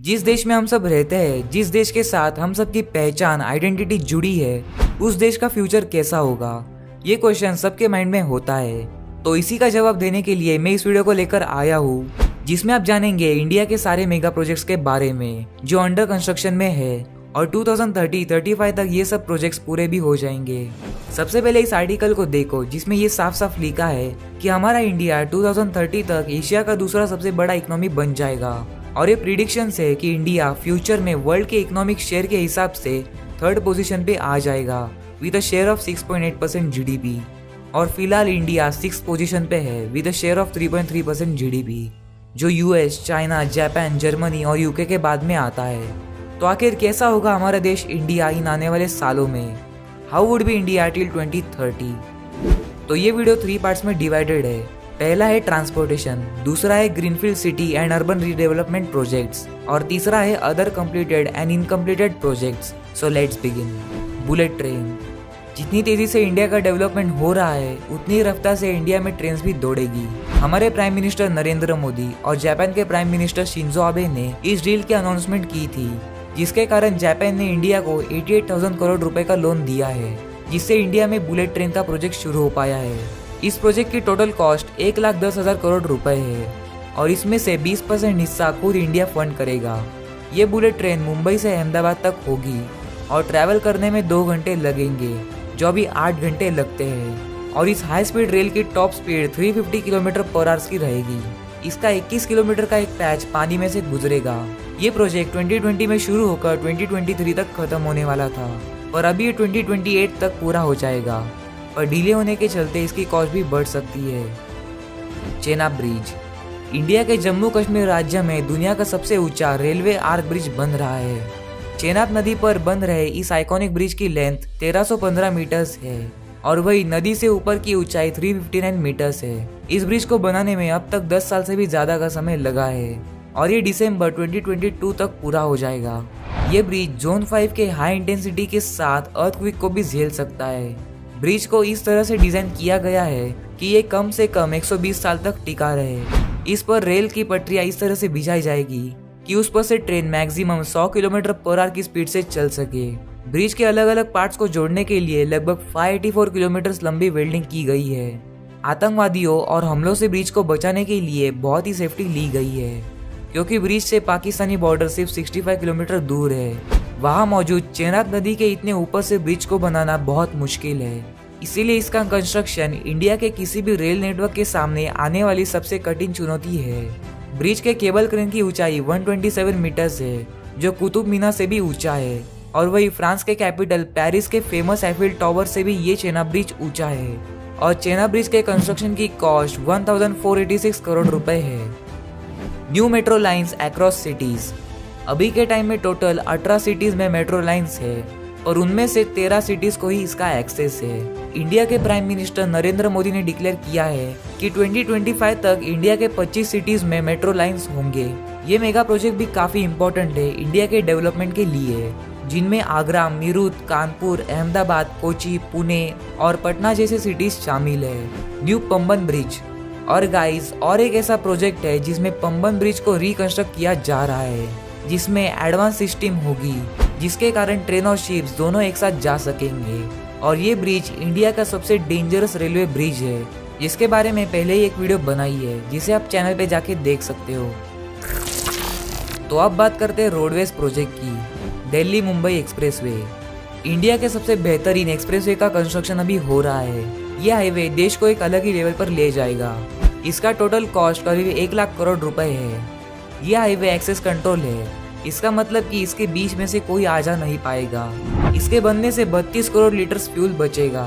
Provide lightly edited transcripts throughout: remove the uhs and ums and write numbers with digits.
जिस देश में हम सब रहते हैं, जिस देश के साथ हम सब की पहचान आइडेंटिटी जुड़ी है, उस देश का फ्यूचर कैसा होगा, ये क्वेश्चन सबके माइंड में होता है। तो इसी का जवाब देने के लिए मैं इस वीडियो को लेकर आया हूँ, जिसमें आप जानेंगे इंडिया के सारे मेगा प्रोजेक्ट्स के बारे में जो अंडर कंस्ट्रक्शन में है और 2030-35 तक ये सब प्रोजेक्ट्स पूरे भी हो जाएंगे। सबसे पहले इस आर्टिकल को देखो, जिसमें ये साफ साफ लिखा है कि हमारा इंडिया 2030 तक एशिया का दूसरा सबसे बड़ा इकोनॉमी बन जाएगा और ये प्रिडिक्शन है कि इंडिया फ्यूचर में वर्ल्ड के इकोनॉमिक शेयर के हिसाब से थर्ड पोजीशन पे आ जाएगा with a share of 6.8% GDP. और फिलहाल इंडिया 6th पोजीशन पे है with a share of 3.3% GDP, जो यूएस, चाइना, जापान, जर्मनी और यूके के बाद में आता है। तो आखिर कैसा होगा हमारा देश इंडिया इन आने वाले सालों में? How would be India till 2030? तो ये वीडियो 3 पार्ट्स में डिवाइडेड है। पहला है ट्रांसपोर्टेशन, दूसरा है greenfield city and urban redevelopment projects और तीसरा है other completed and incompleted projects. So let's begin. Bullet train. जितनी तेजी से इंडिया का डेवलपमेंट हो रहा है, उतनी ही रफ्तार से इंडिया में ट्रेन भी दौड़ेगी। हमारे प्राइम मिनिस्टर नरेंद्र मोदी और जापान के प्राइम मिनिस्टर शिंजो आबे ने इस डील की अनाउंसमेंट की थी, जिसके कारण जापान ने इंडिया को 88,000 करोड़ रुपए का लोन दिया है, जिससे इंडिया में बुलेट ट्रेन का प्रोजेक्ट शुरू हो पाया है। इस प्रोजेक्ट की टोटल कॉस्ट 1,10,000 करोड़ रुपए है और इसमें से 20% हिस्सा खुद इंडिया फंड करेगा। ये बुलेट ट्रेन मुंबई से अहमदाबाद तक होगी और ट्रैवल करने में 2 घंटे लगेंगे, जो अभी 8 घंटे लगते हैं। और इस हाई स्पीड रेल की top speed 350 kilometre per hour की रहेगी। इसका 21 किलोमीटर का एक पैच पानी में से गुजरेगा। ये प्रोजेक्ट 2020 में शुरू होकर 2023 तक खत्म होने वाला था, पर अभी ये 2028 तक पूरा हो जाएगा। पर डिले होने के चलते इसकी कॉस्ट भी बढ़ सकती है। चेनाब ब्रिज। इंडिया के जम्मू कश्मीर राज्य में दुनिया का सबसे ऊंचा रेलवे आर्क ब्रिज बन रहा है। चेनाब नदी पर बन रहे इस आइकॉनिक ब्रिज की लेंथ 1315 मीटर्स है और वही नदी से ऊपर की ऊंचाई 359 मीटर्स है। इस ब्रिज को बनाने में अब तक 10 साल से भी ज्यादा का समय लगा है और ये दिसंबर 2022 तक पूरा हो जाएगा। ये ब्रिज जोन 5 के हाई इंटेंसिटी के साथ अर्थक्वेक को भी झेल सकता है। ब्रिज को इस तरह से डिजाइन किया गया है कि ये कम से कम 120 साल तक टिका रहे। इस पर रेल की पटरियां इस तरह से बिछाई जाएगी कि उस पर से train maximum 100 kilometre per hour की स्पीड से चल सके। ब्रिज के अलग अलग पार्ट्स को जोड़ने के लिए लगभग 584 किलोमीटर लंबी वेल्डिंग की गई है। आतंकवादियों और हमलों से ब्रिज को बचाने के लिए बहुत ही सेफ्टी ली गई है, क्योंकि ब्रिज से पाकिस्तानी बॉर्डर सिर्फ 65 किलोमीटर दूर है। वहां मौजूद चेनाब नदी के इतने ऊपर से ब्रिज को बनाना बहुत मुश्किल है, इसीलिए इसका कंस्ट्रक्शन इंडिया के किसी भी रेल नेटवर्क के सामने आने वाली सबसे कठिन चुनौती है। ब्रिज के केबल क्रेन की ऊंचाई 127 मीटर्स है, जो कुतुब मीनार से भी ऊंचा है और वही फ्रांस के कैपिटल पेरिस के फेमस एफिल टावर से भी ये चेनाब ब्रिज ऊंचा है। और चेनाब ब्रिज के कंस्ट्रक्शन की कॉस्ट 1486 करोड़ रुपए है। New metro lines across cities. अभी के टाइम में टोटल 18 सिटीज में मेट्रो लाइंस है और उनमें से 13 सिटीज को ही इसका एक्सेस है। इंडिया के प्राइम मिनिस्टर नरेंद्र मोदी ने डिक्लेयर किया है कि 2025 तक इंडिया के 25 सिटीज में मेट्रो लाइंस होंगे। ये मेगा प्रोजेक्ट भी काफी इम्पोर्टेंट है इंडिया के डेवलपमेंट के लिए, जिनमें आगरा, मीरठ, कानपुर, अहमदाबाद, कोची, पुणे और पटना जैसे सिटीज शामिल है। New Pamban bridge. और गाइस, और एक ऐसा प्रोजेक्ट है जिसमें पंबन ब्रिज को रिकंस्ट्रक्ट किया जा रहा है, जिसमें एडवांस सिस्टम होगी, जिसके कारण ट्रेन और शिप्स दोनों एक साथ जा सकेंगे। और ये ब्रिज इंडिया का सबसे डेंजरस रेलवे ब्रिज है, जिसके बारे में पहले ही एक वीडियो बनाई है, जिसे आप चैनल पे जाके देख सकते हो। तो अब बात करते हैं रोडवेज प्रोजेक्ट की। दिल्ली मुंबई एक्सप्रेसवे। इंडिया के सबसे बेहतरीन एक्सप्रेसवे का कंस्ट्रक्शन अभी हो रहा है। यह हाईवे देश को एक अलग ही लेवल पर ले जाएगा। इसका टोटल कॉस्ट करीब 1 लाख करोड़ रुपए है। यह हाईवे एक्सेस कंट्रोल है, इसका मतलब कि इसके बीच में से कोई आ जा नहीं पाएगा। इसके बनने से 32 करोड़ लीटर फ्यूल बचेगा।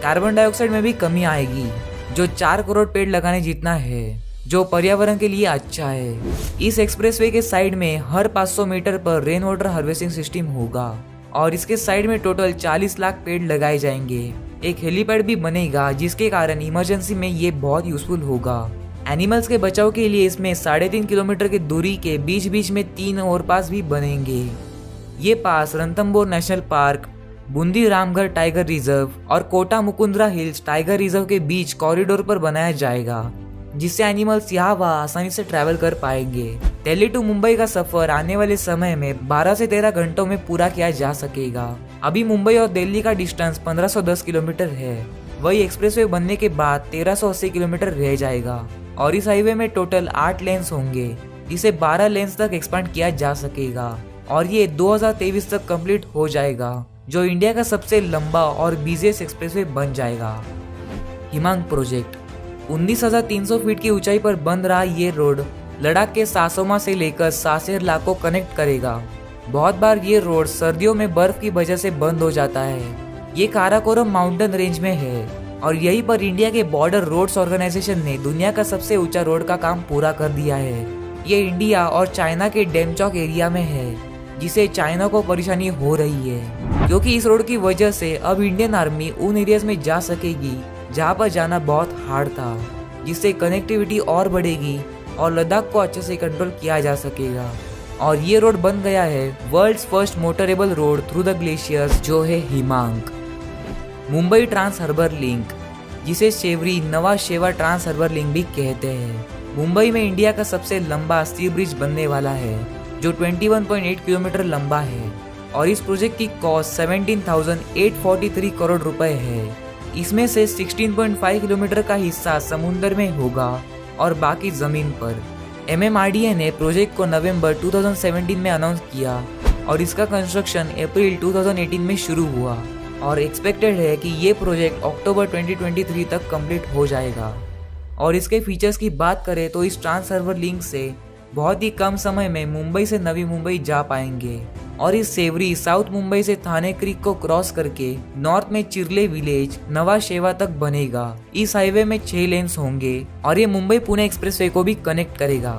कार्बन डाइऑक्साइड में भी कमी आएगी, जो 4 करोड़ पेड़ लगाने जितना है, जो पर्यावरण के लिए अच्छा है। इस एक्सप्रेसवे के साइड में हर 500 मीटर पर रेन वाटर हार्वेस्टिंग सिस्टम होगा और इसके साइड में टोटल 40 लाख पेड़ लगाए जाएंगे। एक हेलीपैड भी बनेगा, जिसके कारण इमरजेंसी में ये बहुत यूजफुल होगा। एनिमल्स के बचाव के लिए इसमें 3.5 किलोमीटर की दूरी के बीच बीच में 3 ओवरपास भी बनेंगे। ये पास Ranthambore national park, Bundi Ramgarh tiger reserve और Kota Mukundra hills tiger reserve के बीच कॉरिडोर पर बनाया जाएगा। जिससे एनिमल्स यहाँ वहाँ आसानी से ट्रैवल कर पाएंगे। दिल्ली टू मुंबई का सफर आने वाले समय में 12 से 13 घंटों में पूरा किया जा सकेगा। अभी मुंबई और दिल्ली का डिस्टेंस 1510 किलोमीटर है। वही एक्सप्रेसवे बनने के बाद 1380 किलोमीटर रह जाएगा और इस हाईवे में टोटल 8 लेन्स होंगे, जिसे 12 लेन्स तक एक्सपांड किया जा सकेगा और ये 2023 तक कंप्लीट हो जाएगा, जो इंडिया का सबसे लंबा और बिजिएस्ट एक्सप्रेसवे बन जाएगा। हिमांग प्रोजेक्ट 19,300 फीट की ऊंचाई पर बन रहा ये रोड लद्दाख के सासोमा से लेकर सासेर ला को कनेक्ट करेगा। बहुत बार ये रोड सर्दियों में बर्फ की वजह से बंद हो जाता है। ये काराकोरम माउंटेन रेंज में है और यहीं पर इंडिया के बॉर्डर रोड्स ऑर्गेनाइजेशन ने दुनिया का सबसे ऊंचा रोड का काम पूरा कर दिया है। ये इंडिया और चाइना के डेमचौक एरिया में है, जिसे चाइना को परेशानी हो रही है, क्योंकि इस रोड की वजह से अब इंडियन आर्मी उन एरियाज में जा सकेगी जहाँ पर जाना बहुत हार्ड था, जिससे कनेक्टिविटी और बढ़ेगी और लद्दाख को अच्छे से कंट्रोल किया जा सकेगा। और ये रोड बन गया है world's first motorable road through the glaciers, जो है Himank. Mumbai trans harbour link, जिसे Sewri Nhava Sheva trans harbour link भी कहते हैं, मुंबई में इंडिया का सबसे लंबा सी ब्रिज बनने वाला है, जो 21.8 किलोमीटर लंबा है और इस प्रोजेक्ट की कॉस्ट 17,843 करोड़ रुपए है। इसमें से 16.5 किलोमीटर का हिस्सा समुद्र में होगा और बाकी जमीन पर। MMRDA ने प्रोजेक्ट को नवंबर 2017 में अनाउंस किया और इसका कंस्ट्रक्शन अप्रैल 2018 में शुरू हुआ और एक्सपेक्टेड है कि ये प्रोजेक्ट अक्टूबर 2023 तक कंप्लीट हो जाएगा। और इसके फीचर्स की बात करें तो इस ट्रांस हार्बर लिंक से बहुत ही कम समय में मुंबई से नवी मुंबई जा पाएंगे और इस सेवरी साउथ मुंबई से थाने क्रीक को क्रॉस करके नॉर्थ में चिरले विलेज नवा शेवा तक बनेगा। इस हाईवे में 6 लेन्स होंगे और ये मुंबई पुणे एक्सप्रेसवे को भी कनेक्ट करेगा।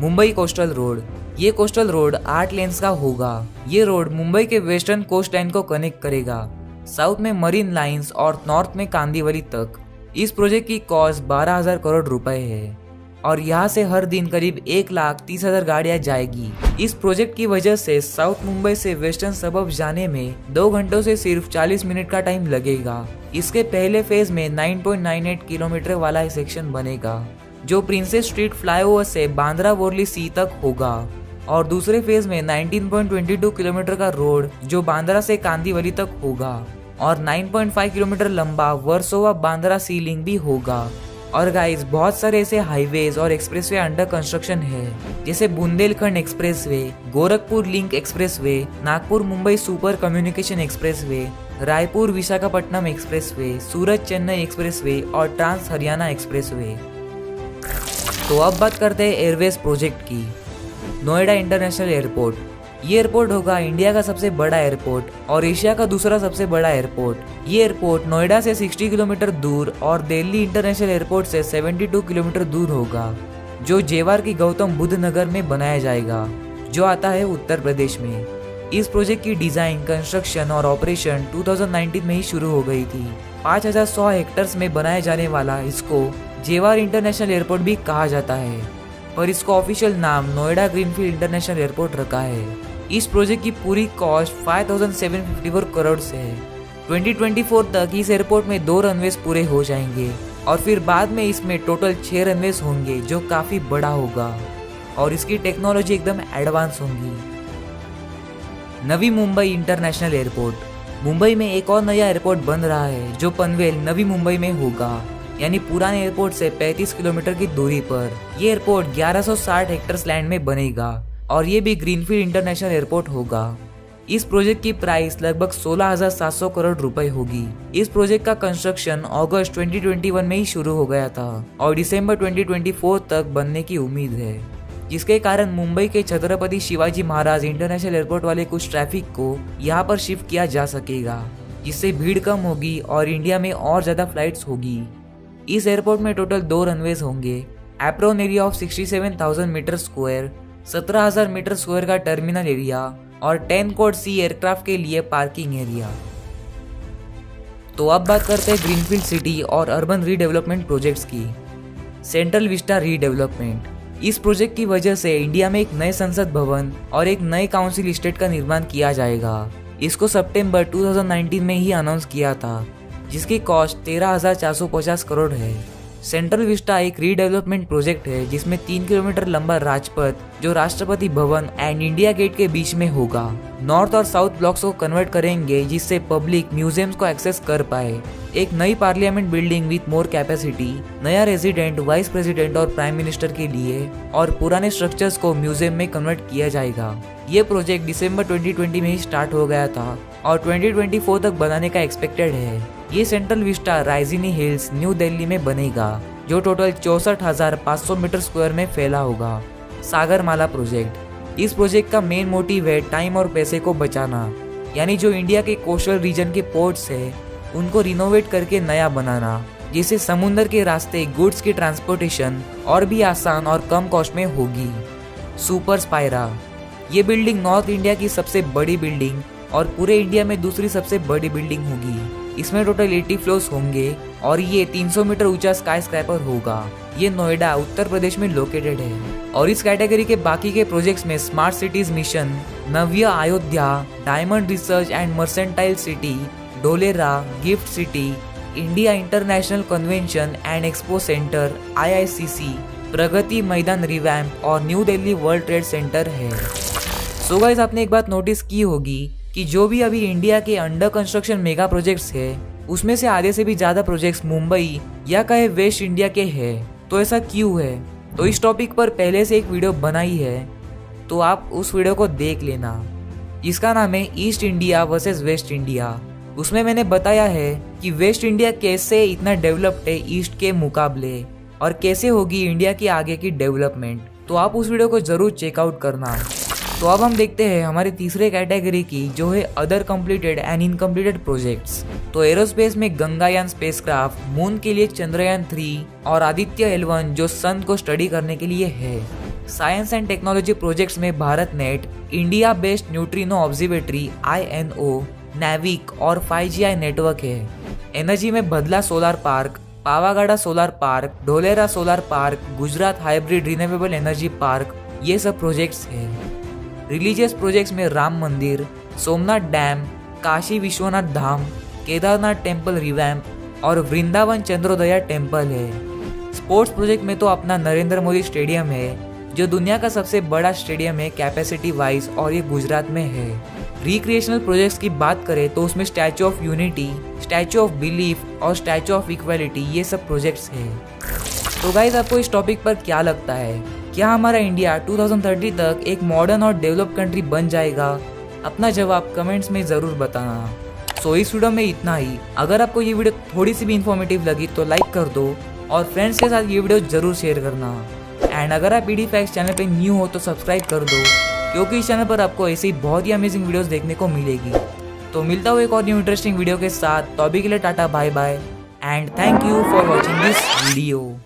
मुंबई कोस्टल रोड, ये कोस्टल रोड 8 लेन्स का होगा। ये रोड मुंबई के वेस्टर्न कोस्ट लाइन को कनेक्ट करेगा, साउथ में मरीन लाइंस और नॉर्थ में कांदीवली तक। इस प्रोजेक्ट की कॉस्ट 12,000 करोड़ रुपए है और यहाँ से हर दिन करीब 1,30,000 गाड़ियाँ जाएगी। इस प्रोजेक्ट की वजह से साउथ मुंबई से वेस्टर्न सबब जाने में 2 घंटों से सिर्फ 40 मिनट का टाइम लगेगा। इसके पहले फेज में 9.98 किलोमीटर वाला सेक्शन बनेगा, जो प्रिंसेस स्ट्रीट फ्लाईओवर से बांद्रा वोरली सी तक होगा और दूसरे फेज में 19.22 किलोमीटर का रोड जो बांद्रा से कांदीवली तक होगा और 9.5 किलोमीटर लंबा वर्सोवा बांद्रा सी लिंक भी होगा। और गाइस, बहुत सारे ऐसे हाईवेज और एक्सप्रेसवे अंडर कंस्ट्रक्शन है, जैसे Bundelkhand expressway, Gorakhpur link expressway, Nagpur Mumbai super communication expressway, Raipur Visakhapatnam expressway, Surat Chennai expressway और ट्रांस हरियाणा एक्सप्रेसवे। तो अब बात करते हैं एयरवेज प्रोजेक्ट की। नोएडा इंटरनेशनल एयरपोर्ट, ये एयरपोर्ट होगा इंडिया का सबसे बड़ा एयरपोर्ट और एशिया का दूसरा सबसे बड़ा एयरपोर्ट। ये एयरपोर्ट नोएडा से 60 किलोमीटर दूर और दिल्ली इंटरनेशनल एयरपोर्ट से 72 किलोमीटर दूर होगा, जो जेवार की गौतम बुद्ध नगर में बनाया जाएगा, जो आता है उत्तर प्रदेश में। इस प्रोजेक्ट की डिजाइन, कंस्ट्रक्शन और ऑपरेशन 2019 में ही शुरू हो गई थी। 5,100 हेक्टर्स में बनाए जाने वाला इसको जेवार इंटरनेशनल एयरपोर्ट भी कहा जाता है, पर इसको ऑफिशियल नाम नोएडा ग्रीनफील्ड इंटरनेशनल एयरपोर्ट रखा है। इस प्रोजेक्ट की पूरी कॉस्ट 5,754 करोड़ से है। 2024 तक इस एयरपोर्ट में 2 रनवेज पूरे हो जाएंगे और फिर बाद में इसमें टोटल 6 रनवेज होंगे, जो काफी बड़ा होगा और इसकी टेक्नोलॉजी एकदम एडवांस होंगी। नवी मुंबई इंटरनेशनल एयरपोर्ट, मुंबई में एक और नया एयरपोर्ट बन रहा है, जो पनवेल नवी मुंबई में होगा, यानी पुराने एयरपोर्ट से 35 किलोमीटर की दूरी पर। ये एयरपोर्ट 1160 हेक्टर्स लैंड में बनेगा और ये भी ग्रीनफील्ड इंटरनेशनल एयरपोर्ट होगा। इस प्रोजेक्ट की प्राइस लगभग 16,700 करोड़ रुपए होगी। इस प्रोजेक्ट का कंस्ट्रक्शन अगस्त 2021 में ही शुरू हो गया था और दिसंबर 2024 तक बनने की उम्मीद है, जिसके कारण मुंबई के छत्रपति शिवाजी महाराज इंटरनेशनल एयरपोर्ट वाले कुछ ट्रैफिक को यहाँ पर शिफ्ट किया जा सकेगा, जिससे भीड़ कम होगी और इंडिया में और ज्यादा फ्लाइट्स होगी। इस एयरपोर्ट में टोटल 2 रनवेज होंगे। Apron area of 67,000 metre square, 17,000 metre square का टर्मिनल एरिया और 10 कोड सी एयरक्राफ्ट के लिए पार्किंग एरिया। तो अब बात करते हैं ग्रीनफील्ड सिटी और अर्बन रीडेवलपमेंट प्रोजेक्ट्स की। सेंट्रल विस्टा रीडेवलपमेंट, इस प्रोजेक्ट की वजह से इंडिया में एक नए संसद भवन और एक नए काउंसिल इस्टेट का निर्माण किया जाएगा। इसको सितंबर 2019 में ही अनाउंस किया था, जिसकी कॉस्ट 13,450 करोड़ है। सेंट्रल विस्टा एक रीडेवलपमेंट प्रोजेक्ट है जिसमें 3 किलोमीटर लंबा राजपथ जो Rashtrapati Bhavan and India gate के बीच में होगा नॉर्थ और साउथ ब्लॉक्स को कन्वर्ट करेंगे जिससे पब्लिक म्यूजियम्स को एक्सेस कर पाए। एक नई parliament building with more capacity, नया रेजिडेंट, वाइस प्रेसिडेंट और प्राइम मिनिस्टर के लिए और पुराने स्ट्रक्चर्स को म्यूजियम में कन्वर्ट किया जाएगा। ये प्रोजेक्ट दिसंबर 2020 में ही स्टार्ट हो गया था और 2024 तक बनाने का एक्सपेक्टेड है। ये central vista Raisina hills new Delhi में बनेगा जो टोटल 64,500 मीटर स्क्वायर में फैला होगा। सागरमाला प्रोजेक्ट, इस प्रोजेक्ट का मेन मोटिव है टाइम और पैसे को बचाना, यानी जो इंडिया के कोस्टल रीजन के पोर्ट्स है उनको रिनोवेट करके नया बनाना, जिससे समुद्र के रास्ते गुड्स की ट्रांसपोर्टेशन और भी आसान और कम कॉस्ट में होगी। सुपर स्पायरा, ये बिल्डिंग नॉर्थ इंडिया की सबसे बड़ी बिल्डिंग और पूरे इंडिया में दूसरी सबसे बड़ी बिल्डिंग होगी। इसमें टोटल 80 फ्लोर्स होंगे और ये 300 मीटर ऊंचा स्काई स्क्रैपर होगा। ये नोएडा उत्तर प्रदेश में लोकेटेड है और इस कैटेगरी के बाकी के प्रोजेक्ट्स में smart cities mission, Navya Ayodhya, diamond research and mercantile city, Dholera, GIFT city, India international convention and expo centre IICC, Pragati Maidan revamp और new Delhi world trade centre है। सो गाइस, आपने एक बात नोटिस की होगी कि जो भी अभी इंडिया के अंडर कंस्ट्रक्शन मेगा प्रोजेक्ट्स है उसमें से आधे से भी ज्यादा प्रोजेक्ट्स मुंबई या कहे वेस्ट इंडिया के हैं। तो ऐसा क्यों है? तो इस टॉपिक पर पहले से एक वीडियो बनाई है, तो आप उस वीडियो को देख लेना। इसका नाम है east India versus West India. उसमें मैंने बताया है कि वेस्ट इंडिया कैसे इतना डेवलप्ड है ईस्ट के मुकाबले और कैसे होगी इंडिया की आगे की डेवलपमेंट। तो आप उस वीडियो को जरूर चेकआउट करना। तो अब हम देखते हैं हमारी तीसरे कैटेगरी की, जो है other completed and incompleted projects. तो एरोस्पेस में गंगायान स्पेसक्राफ्ट, मून के लिए चंद्रयान 3 और आदित्य L1 जो सन को स्टडी करने के लिए है। साइंस एंड टेक्नोलॉजी प्रोजेक्ट्स में Bharat net, India based neutrino observatory INO, NavIC और 5GI नेटवर्क है। एनर्जी में Bhadla solar park, Pavagada solar park, Dholera solar park, Gujarat hybrid renewable energy park, ये सब प्रोजेक्ट्स है। रिलीजियस प्रोजेक्ट्स में Ram mandir, Somnath dam, Kashi Vishwanath Dham, Kedarnath temple revamp और वृंदावन चंद्रोदया टेम्पल है। स्पोर्ट्स प्रोजेक्ट में तो अपना नरेंद्र मोदी स्टेडियम है जो दुनिया का सबसे बड़ा स्टेडियम है कैपेसिटी वाइज और ये गुजरात में है। रिक्रिएशनल प्रोजेक्ट्स की बात करें तो उसमें statue of unity, statue of belief और स्टैचू ऑफ इक्वालिटी, ये सब प्रोजेक्ट्स है। तो गाइस, आपको इस टॉपिक पर क्या लगता है? क्या हमारा इंडिया 2030 तक एक मॉडर्न और डेवलप कंट्री बन जाएगा? अपना जवाब कमेंट्स में ज़रूर बताना। सो इस वीडियो में इतना ही। अगर आपको ये वीडियो थोड़ी सी भी इन्फॉर्मेटिव लगी तो लाइक कर दो और फ्रेंड्स के साथ ये वीडियो ज़रूर शेयर करना। एंड अगर आप PD Facts चैनल पे न्यू हो तो सब्सक्राइब कर दो, क्योंकि इस चैनल पर आपको ऐसी बहुत ही अमेजिंग वीडियोस देखने को मिलेगी। तो मिलता हूँ एक और न्यू इंटरेस्टिंग वीडियो के साथ। तो अभी के लिए tata, bye bye and thank you for watching this video.